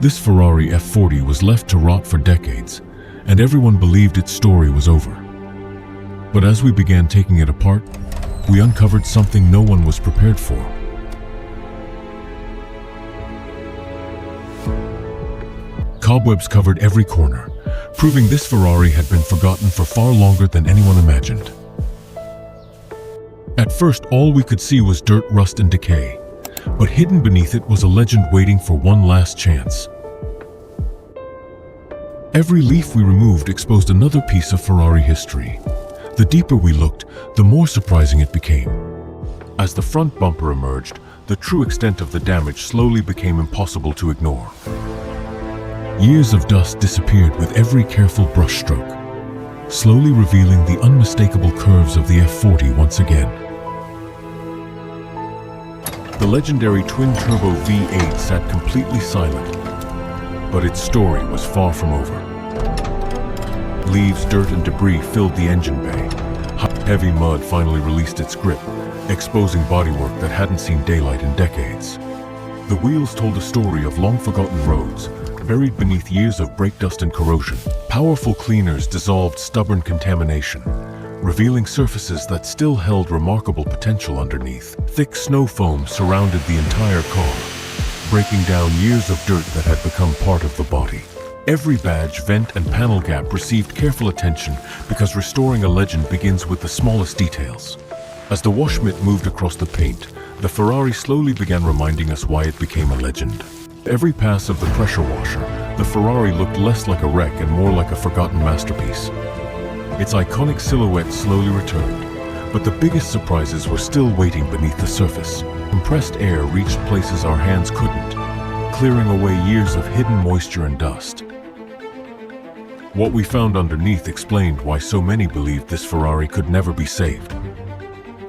This Ferrari F40 was left to rot for decades, and everyone believed its story was over. But as we began taking it apart, we uncovered something no one was prepared for. Cobwebs covered every corner, proving this Ferrari had been forgotten for far longer than anyone imagined. At first, all we could see was dirt, rust, and decay, but hidden beneath it was a legend waiting for one last chance. Every leaf we removed exposed another piece of Ferrari history. The deeper we looked, the more surprising it became. As the front bumper emerged, the true extent of the damage slowly became impossible to ignore. Years of dust disappeared with every careful brushstroke, slowly revealing the unmistakable curves of the F40 once again. The legendary twin-turbo V8 sat completely silent, but its story was far from over. Leaves, dirt, and debris filled the engine bay. Heavy mud finally released its grip, exposing bodywork that hadn't seen daylight in decades. The wheels told a story of long-forgotten roads, buried beneath years of brake dust and corrosion. Powerful cleaners dissolved stubborn contamination, revealing surfaces that still held remarkable potential underneath. Thick snow foam surrounded the entire car, breaking down years of dirt that had become part of the body. Every badge, vent, and panel gap received careful attention because restoring a legend begins with the smallest details. As the wash mitt moved across the paint, the Ferrari slowly began reminding us why it became a legend. Every pass of the pressure washer, the Ferrari looked less like a wreck and more like a forgotten masterpiece. Its iconic silhouette slowly returned, but the biggest surprises were still waiting beneath the surface. Compressed air reached places our hands couldn't, clearing away years of hidden moisture and dust. What we found underneath explained why so many believed this Ferrari could never be saved.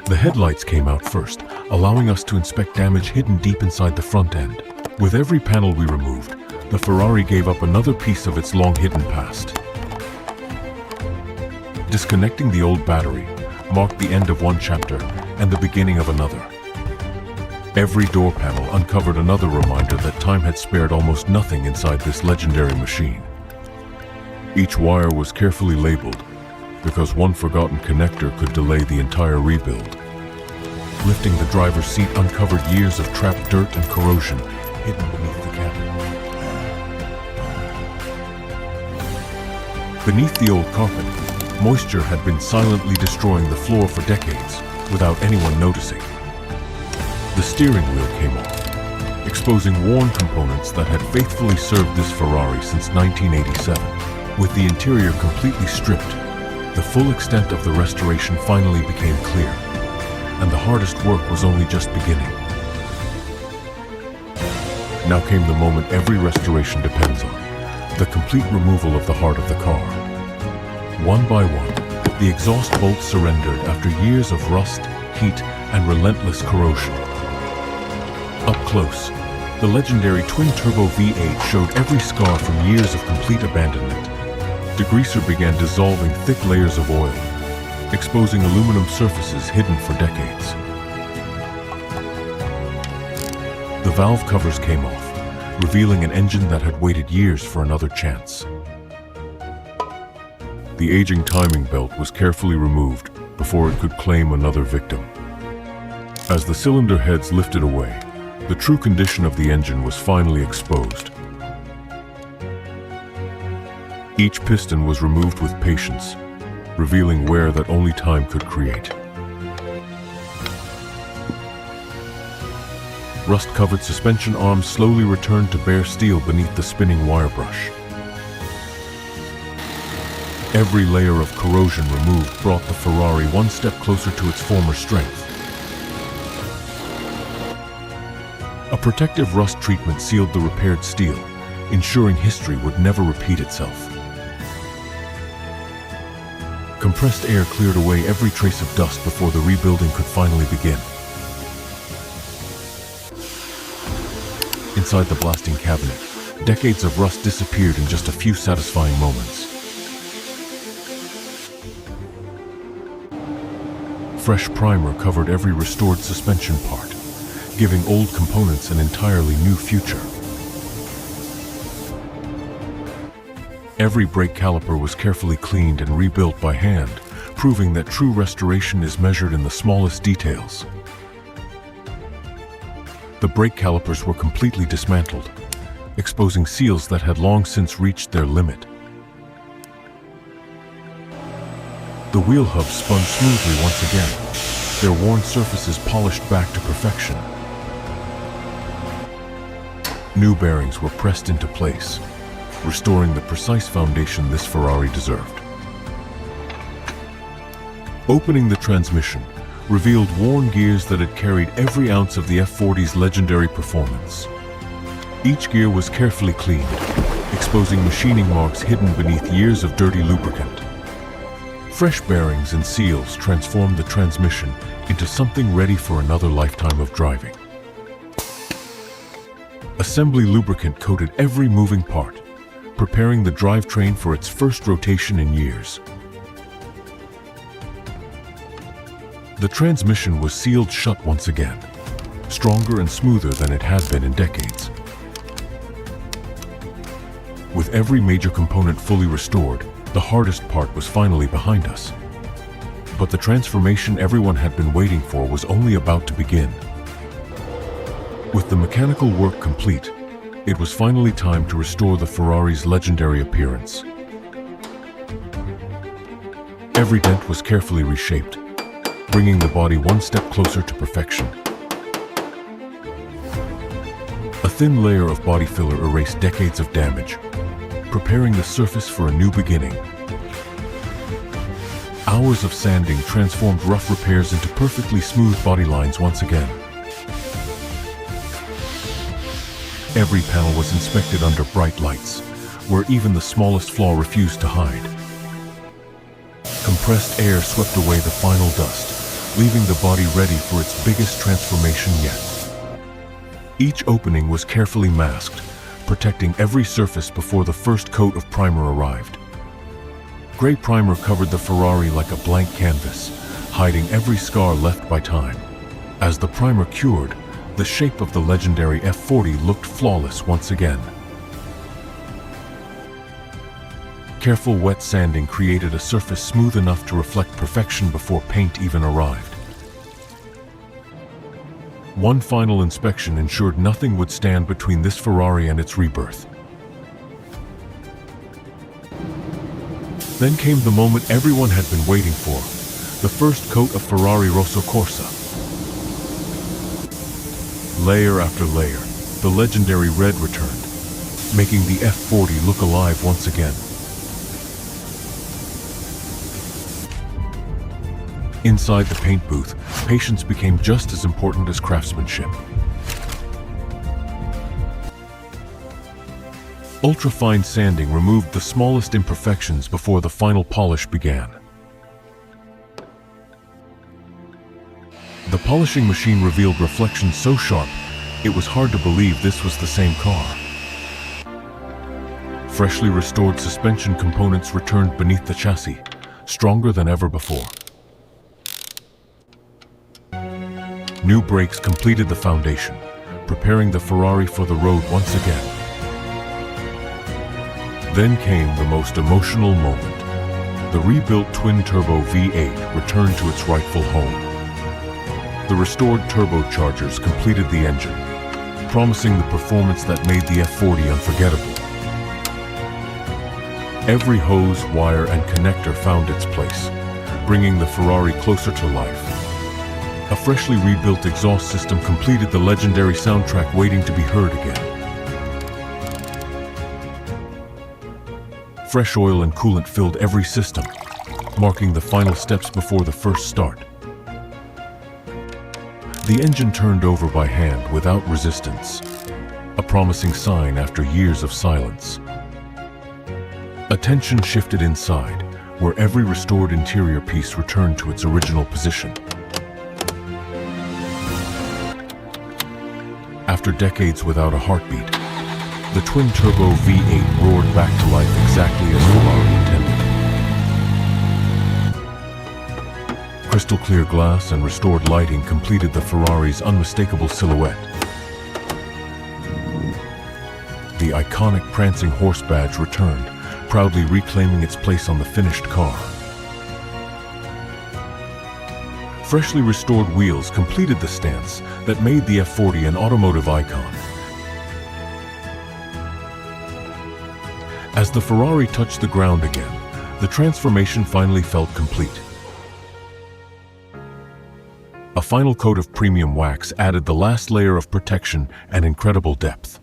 The headlights came out first, allowing us to inspect damage hidden deep inside the front end. With every panel we removed, the Ferrari gave up another piece of its long-hidden past. Disconnecting the old battery marked the end of one chapter and the beginning of another. Every door panel uncovered another reminder that time had spared almost nothing inside this legendary machine. Each wire was carefully labeled, because one forgotten connector could delay the entire rebuild. Lifting the driver's seat uncovered years of trapped dirt and corrosion hidden beneath the cabin. Beneath the old carpet, moisture had been silently destroying the floor for decades without anyone noticing. The steering wheel came off, exposing worn components that had faithfully served this Ferrari since 1987. With the interior completely stripped, the full extent of the restoration finally became clear, and the hardest work was only just beginning. Now came the moment every restoration depends on, the complete removal of the heart of the car. One by one, the exhaust bolts surrendered after years of rust, heat, and relentless corrosion. Up close, the legendary twin-turbo V8 showed every scar from years of complete abandonment. Degreaser began dissolving thick layers of oil, exposing aluminum surfaces hidden for decades. The valve covers came off, revealing an engine that had waited years for another chance. The aging timing belt was carefully removed before it could claim another victim. As the cylinder heads lifted away, the true condition of the engine was finally exposed. Each piston was removed with patience, revealing wear that only time could create. Rust-covered suspension arms slowly returned to bare steel beneath the spinning wire brush. Every layer of corrosion removed brought the Ferrari one step closer to its former strength. A protective rust treatment sealed the repaired steel, ensuring history would never repeat itself. Compressed air cleared away every trace of dust before the rebuilding could finally begin. Inside the blasting cabinet, decades of rust disappeared in just a few satisfying moments. Fresh primer covered every restored suspension part, giving old components an entirely new future. Every brake caliper was carefully cleaned and rebuilt by hand, proving that true restoration is measured in the smallest details. The brake calipers were completely dismantled, exposing seals that had long since reached their limit. The wheel hubs spun smoothly once again, their worn surfaces polished back to perfection. New bearings were pressed into place, restoring the precise foundation this Ferrari deserved. Opening the transmission revealed worn gears that had carried every ounce of the F40's legendary performance. Each gear was carefully cleaned, exposing machining marks hidden beneath years of dirty lubricant. Fresh bearings and seals transformed the transmission into something ready for another lifetime of driving. Assembly lubricant coated every moving part, preparing the drivetrain for its first rotation in years. The transmission was sealed shut once again, stronger and smoother than it had been in decades. With every major component fully restored, the hardest part was finally behind us. But the transformation everyone had been waiting for was only about to begin. With the mechanical work complete, it was finally time to restore the Ferrari's legendary appearance. Every dent was carefully reshaped, bringing the body one step closer to perfection. A thin layer of body filler erased decades of damage, preparing the surface for a new beginning. Hours of sanding transformed rough repairs into perfectly smooth body lines once again. Every panel was inspected under bright lights, where even the smallest flaw refused to hide. Compressed air swept away the final dust, leaving the body ready for its biggest transformation yet. Each opening was carefully masked, protecting every surface before the first coat of primer arrived. Gray primer covered the Ferrari like a blank canvas, hiding every scar left by time. As the primer cured, the shape of the legendary F40 looked flawless once again. Careful wet sanding created a surface smooth enough to reflect perfection before paint even arrived. One final inspection ensured nothing would stand between this Ferrari and its rebirth. Then came the moment everyone had been waiting for, the first coat of Ferrari Rosso Corsa. Layer after layer, the legendary red returned, making the F40 look alive once again. Inside the paint booth, patience became just as important as craftsmanship. Ultra-fine sanding removed the smallest imperfections before the final polish began. The polishing machine revealed reflections so sharp, it was hard to believe this was the same car. Freshly restored suspension components returned beneath the chassis, stronger than ever before. New brakes completed the foundation, preparing the Ferrari for the road once again. Then came the most emotional moment. The rebuilt twin-turbo V8 returned to its rightful home. The restored turbochargers completed the engine, promising the performance that made the F40 unforgettable. Every hose, wire, and connector found its place, bringing the Ferrari closer to life. A freshly rebuilt exhaust system completed the legendary soundtrack waiting to be heard again. Fresh oil and coolant filled every system, marking the final steps before the first start. The engine turned over by hand without resistance, a promising sign after years of silence. Attention shifted inside, where every restored interior piece returned to its original position. After decades without a heartbeat, the twin-turbo V8 roared back to life exactly as Ferrari intended. Crystal clear glass and restored lighting completed the Ferrari's unmistakable silhouette. The iconic prancing horse badge returned, proudly reclaiming its place on the finished car. Freshly restored wheels completed the stance that made the F40 an automotive icon. As the Ferrari touched the ground again, the transformation finally felt complete. A final coat of premium wax added the last layer of protection and incredible depth.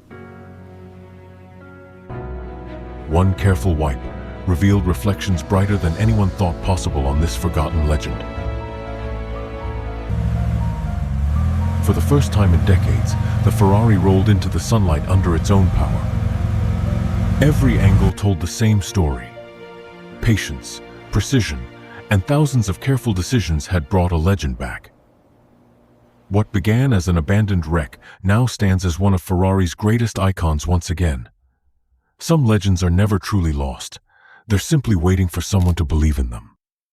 One careful wipe revealed reflections brighter than anyone thought possible on this forgotten legend. For the first time in decades, the Ferrari rolled into the sunlight under its own power. Every angle told the same story. Patience, precision, and thousands of careful decisions had brought a legend back. What began as an abandoned wreck now stands as one of Ferrari's greatest icons once again. Some legends are never truly lost. They're simply waiting for someone to believe in them.